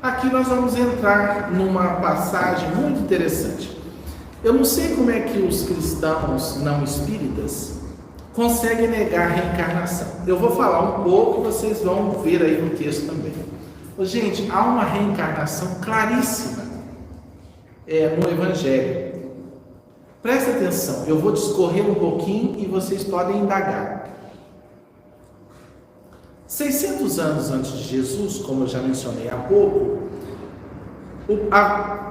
Aqui nós vamos entrar numa passagem muito interessante. Eu não sei como é que os cristãos não espíritas conseguem negar a reencarnação. Eu vou falar um pouco e vocês vão ver aí no texto também. Gente, há uma reencarnação claríssima no Evangelho. Presta atenção, eu vou discorrer um pouquinho e vocês podem indagar. 600 anos antes de Jesus, como eu já mencionei há pouco,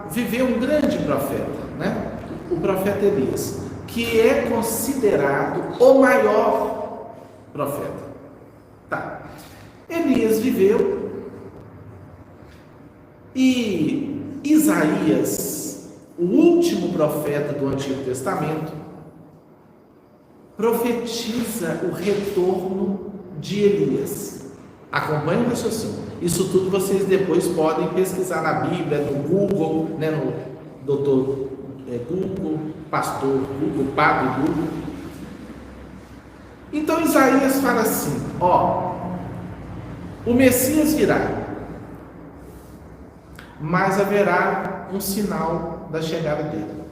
viveu um grande profeta, né? O profeta Elias, que é considerado o maior profeta. Tá. Elias viveu e Isaías, o último profeta do Antigo Testamento, profetiza o retorno de Elias. Acompanhe o raciocínio. Isso tudo vocês depois podem pesquisar na Bíblia, no Google, né, no doutor Google, pastor Google, padre Google. Então Isaías fala assim: o Messias virá, mas haverá um sinal da chegada dele.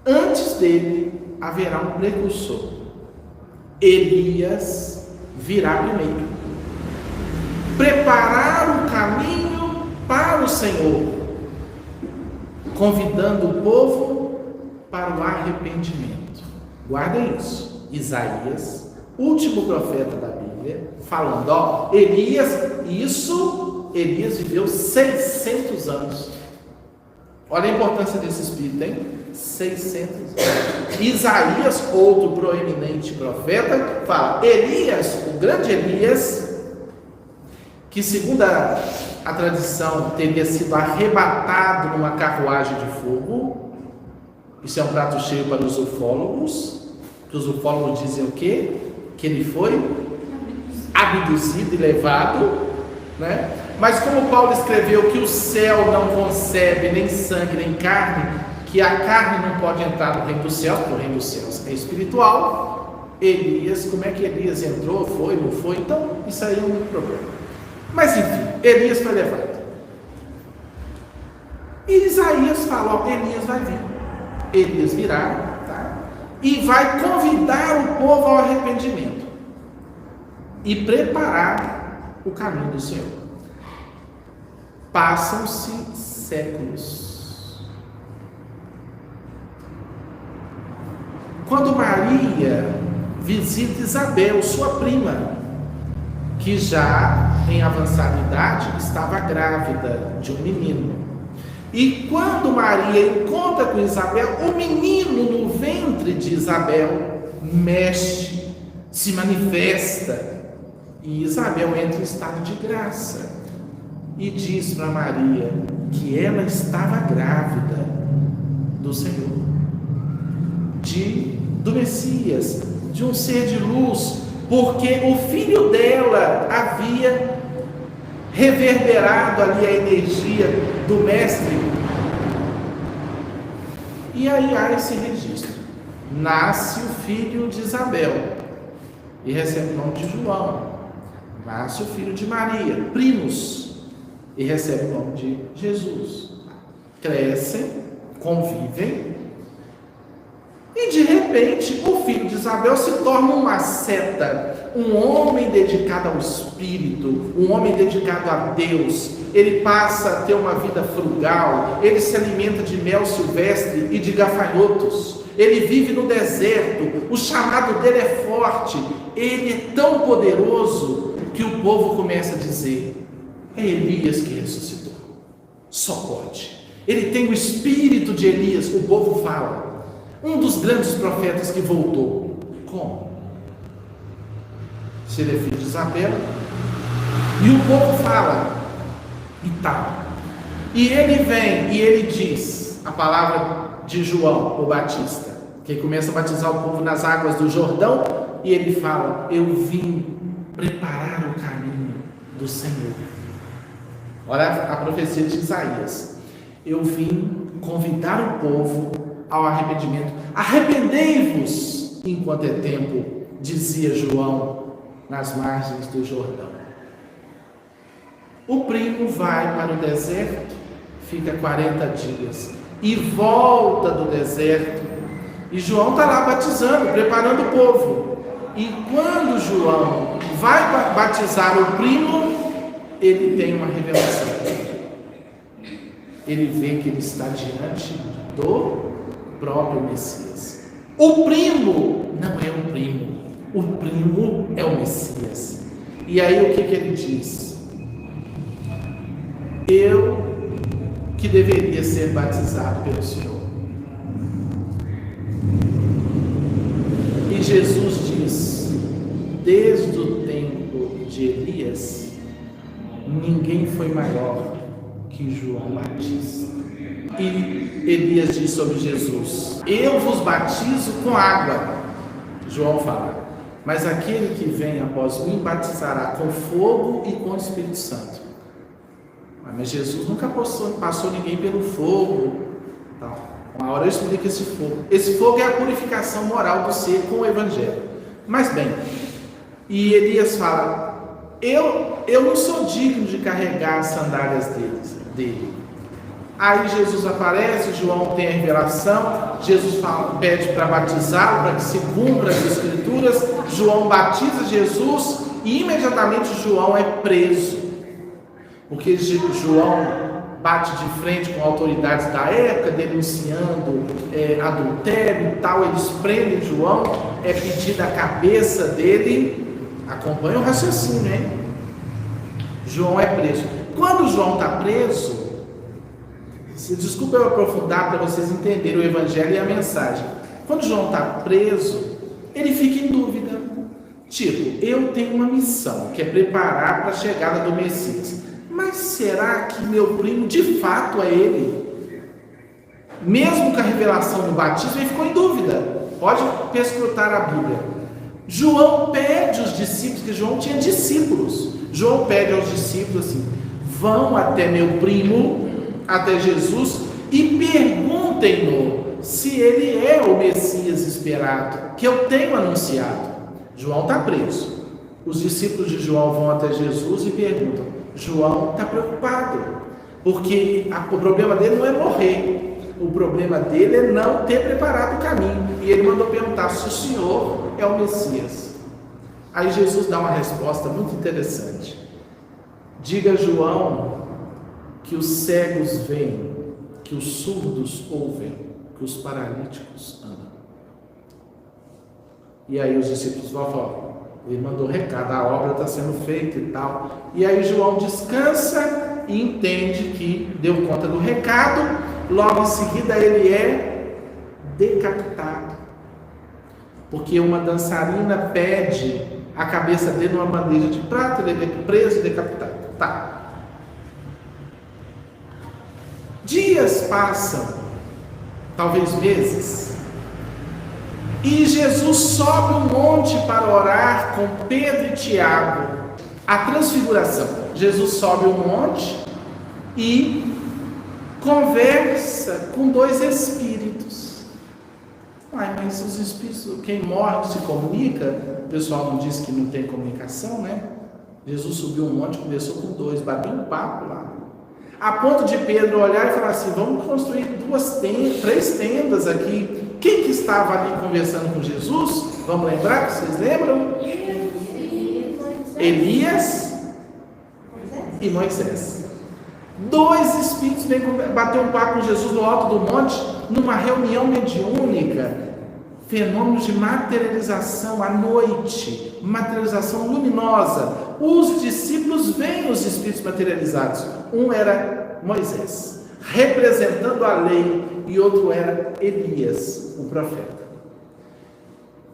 Antes dele haverá um precursor. Elias virá primeiro, preparar o caminho para o Senhor, convidando o povo para o arrependimento. Guardem isso. Isaías, último profeta da Bíblia, falando, Elias viveu 600 anos. Olha a importância desse espírito, hein? 600 anos. Isaías, outro proeminente profeta, fala, Elias, o grande Elias, que segundo a tradição teria sido arrebatado numa carruagem de fogo. Isso é um prato cheio para os ufólogos, que os ufólogos dizem o quê? Que ele foi abduzido e levado, né? Mas como Paulo escreveu que o céu não concebe nem sangue nem carne, que a carne não pode entrar no reino dos céus, porque o reino dos céus é espiritual, Elias, como é que Elias entrou, foi, não foi? Então, isso aí é um problema. Mas enfim, Elias foi levado. E Isaías fala, Elias vai vir. Elias virá, tá? E vai convidar o povo ao arrependimento e preparar o caminho do Senhor. Passam-se séculos. Quando Maria visita Isabel, sua prima, que já em avançada idade estava grávida de um menino. E quando Maria encontra com Isabel, o menino no ventre de Isabel mexe, se manifesta, e Isabel entra em estado de graça e diz para Maria que ela estava grávida do Senhor, do Messias, de um ser de luz, porque o filho dela havia reverberado ali a energia do mestre. E aí há esse registro. Nasce o filho de Isabel e recebe o nome de João. Nasce o filho de Maria, primos, e recebe o nome de Jesus. Crescem, convivem, e de repente o filho de Isabel se torna uma seta, um homem dedicado ao Espírito, um homem dedicado a Deus. Ele passa a ter uma vida frugal, ele se alimenta de mel silvestre e de gafanhotos, ele vive no deserto, o chamado dele é forte, ele é tão poderoso que o povo começa a dizer, é Elias que ressuscitou, só pode, ele tem o espírito de Elias. O povo fala, um dos grandes profetas que voltou. Como? Se ele é filho de Isabel. E o povo fala, e tal. E ele vem e ele diz a palavra de João, o Batista, que começa a batizar o povo nas águas do Jordão, e ele fala, eu vim preparar o caminho do Senhor. Olha a profecia de Isaías. Eu vim convidar o povo ao arrependimento. Arrependei-vos enquanto é tempo, dizia João nas margens do Jordão. O primo vai para o deserto, fica 40 dias e volta do deserto. E João está lá batizando, preparando o povo. E quando João vai batizar o primo, ele tem uma revelação. Ele vê que ele está diante do próprio Messias. O primo não é um primo, o primo é o Messias. E aí o que ele diz? Eu que deveria ser batizado pelo Senhor. E Jesus diz: desde o tempo de Elias, ninguém foi maior que João Batista. E Elias diz sobre Jesus: eu vos batizo com água. João fala: mas aquele que vem após mim batizará com fogo e com o Espírito Santo. Mas Jesus nunca passou ninguém pelo fogo. Então, uma hora eu explico esse fogo. Esse fogo é a purificação moral do ser com o Evangelho. Mas bem, e Elias fala: eu não sou digno de carregar as sandálias dele. Aí Jesus aparece, João tem a revelação, Jesus pede para batizá-lo, para que se cumpra as Escrituras. João batiza Jesus e imediatamente João é preso, porque João bate de frente com autoridades da época, denunciando adultério e tal. Eles prendem João, é pedida a cabeça dele. Acompanha o raciocínio, hein? João é preso. Quando João está preso, desculpa eu aprofundar para vocês entenderem o Evangelho e a mensagem. Quando João está preso, ele fica em dúvida. Tipo, eu tenho uma missão, que é preparar para a chegada do Messias. Mas será que meu primo de fato é ele? Mesmo com a revelação do batismo, ele ficou em dúvida. Pode perscrutar a Bíblia. João pede aos discípulos, que João tinha discípulos. João pede aos discípulos assim: vão até meu primo, até Jesus, e perguntem-no se ele é o Messias esperado, que eu tenho anunciado. João está preso. Os discípulos de João vão até Jesus e perguntam. João está preocupado, porque o problema dele não é morrer, o problema dele é não ter preparado o caminho. E ele mandou perguntar se o Senhor é o Messias. Aí Jesus dá uma resposta muito interessante: diga a João que os cegos veem, que os surdos ouvem, que os paralíticos andam. E aí os discípulos vão falar: ele mandou recado, a obra está sendo feita e tal. E aí João descansa e entende que deu conta do recado. Logo em seguida ele é decapitado, porque uma dançarina pede a cabeça dele numa bandeja de prata. Ele é preso e decapitado. Tá. Dias passam, talvez meses, e Jesus sobe um monte para orar com Pedro e Tiago. A transfiguração. Jesus sobe um monte e conversa com dois espíritos. Mas os espíritos, quem morre se comunica? O pessoal não diz que não tem comunicação, né? Jesus subiu um monte, conversou com dois, bateu um papo lá. A ponto de Pedro olhar e falar assim: vamos construir 3 tendas aqui. Quem que estava ali conversando com Jesus? Vamos lembrar? Vocês lembram? Elias e Moisés. 2 espíritos vêm bater um papo com Jesus no alto do monte, numa reunião mediúnica. Fenômenos de materialização à noite, materialização luminosa. Os discípulos veem os espíritos materializados. Um era Moisés, representando a lei, e outro era Elias, o profeta.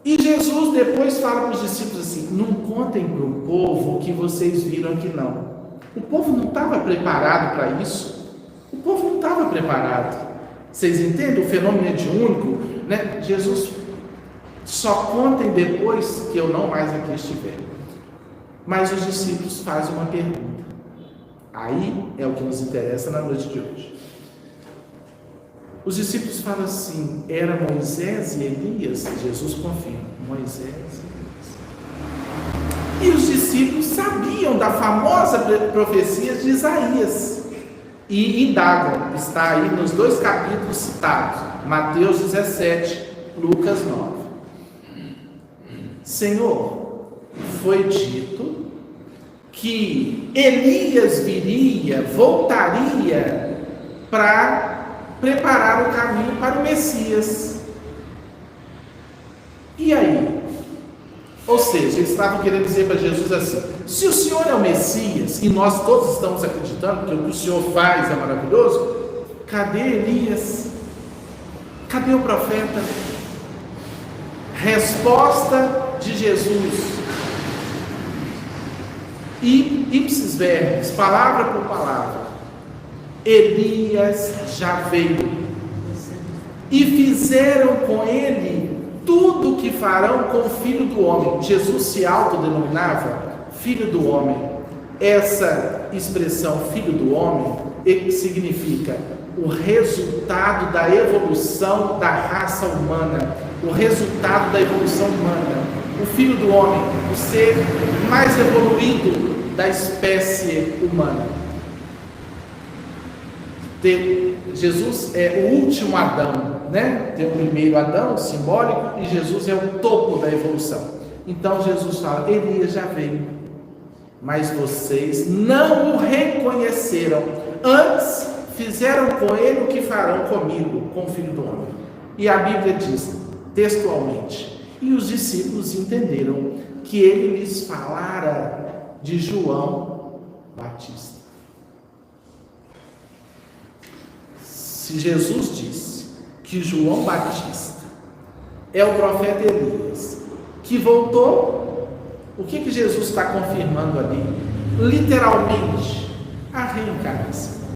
E Jesus depois fala para os discípulos assim: não contem para o povo o que vocês viram aqui não. O povo não estava preparado para isso. O povo não estava preparado. Vocês entendem o fenômeno mediúnico, né? Jesus: só contem depois que eu não mais aqui estiver. Mas os discípulos fazem uma pergunta. Aí é o que nos interessa na noite de hoje. Os discípulos falam assim: era Moisés e Elias? Jesus confirma: Moisés e Elias. E os discípulos sabiam da famosa profecia de Isaías e indagam. Está aí nos 2 capítulos citados, Mateus 17, Lucas 9. Senhor, foi dito que Elias viria, voltaria para preparar o caminho para o Messias. E aí? Ou seja, eles estavam querendo dizer para Jesus assim: se o Senhor é o Messias, e nós todos estamos acreditando que o que o Senhor faz é maravilhoso, cadê Elias? Cadê o profeta? Resposta de Jesus. E ipsis verbis, palavra por palavra: Elias já veio, e fizeram com ele tudo o que farão com o Filho do Homem. Jesus se autodenominava Filho do Homem. Essa expressão Filho do Homem significa o resultado da evolução da raça humana, o resultado da evolução humana. O Filho do Homem, o ser mais evoluído da espécie humana. Jesus é o último Adão, né? Tem o primeiro Adão, simbólico, e Jesus é o topo da evolução. Então Jesus fala: Elias já veio, mas vocês não o reconheceram. Antes fizeram com ele o que farão comigo, com o Filho do Homem. E a Bíblia diz, textualmente: e os discípulos entenderam que ele lhes falara de João Batista. Se Jesus disse que João Batista é o profeta Elias que voltou, o que Jesus está confirmando ali? Literalmente, a reencarnação.